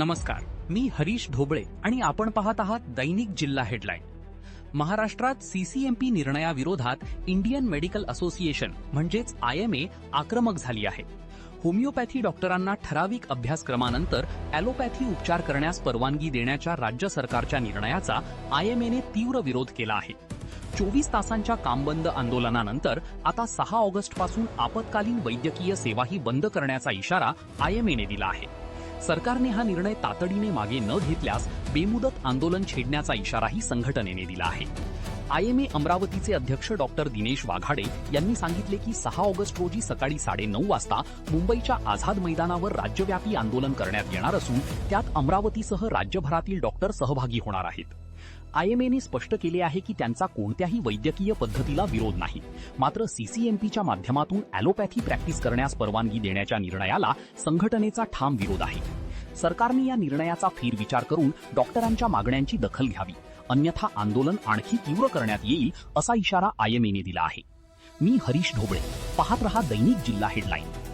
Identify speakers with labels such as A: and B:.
A: नमस्कार, मी हरीश ढोबळे आणि आपण पाहत आहात दैनिक जिल्हा हेडलाईन. महाराष्ट्रात सीसीएमपी निर्णयाविरोधात इंडियन मेडिकल असोसिएशन म्हणजेच IMA आक्रमक झाली आहे. होमिओपॅथी डॉक्टरांना ठराविक अभ्यासक्रमानंतर ॲलोपॅथी उपचार करण्यास परवानगी देण्याच्या राज्य सरकारच्या निर्णयाचा IMAने तीव्र विरोध केला आहे. 24 तासांच्या कामबंद आंदोलनानंतर आता 6 ऑगस्टपासून आपत्कालीन वैद्यकीय सेवाही बंद करण्याचा इशारा IMAने दिला आहे. सरकारने हा निर्णय तातडीने मागे न घेतल्यास बेमुदत आंदोलन छेडण्याचा इशाराही संघटनेने दिला आहे. IMA अमरावतीचे अध्यक्ष डॉक्टर दिनेश वाघाडे यांनी सांगितले की 6 ऑगस्ट रोजी सकाळी 9:30 वाजता मुंबईच्या आझाद मैदानावर राज्यव्यापी आंदोलन करण्यात येणार असून त्यात अमरावतीसह राज्यभरातील डॉक्टर सहभागी होणार आहेत. IMAने स्पष्ट केले आहे की त्यांचा कोणत्याही वैद्यकीय पद्धतीला विरोध नाही, मात्र सीसीएमपीच्या माध्यमातून ॲलोपॅथी प्रॅक्टिस करण्यास परवानगी देण्याच्या निर्णयाला संघटनेचा ठाम विरोध आहे. सरकारने या निर्णयाचा फेरविचार करून डॉक्टरांच्या मागण्यांची दखल घ्यावी, अन्यथा आंदोलन आणखी तीव्र करण्यात येईल असा इशारा IMAने दिला आहे. मी हरीश ढोबळे, पाहत रहा दैनिक जिल्हा हेडलाईन.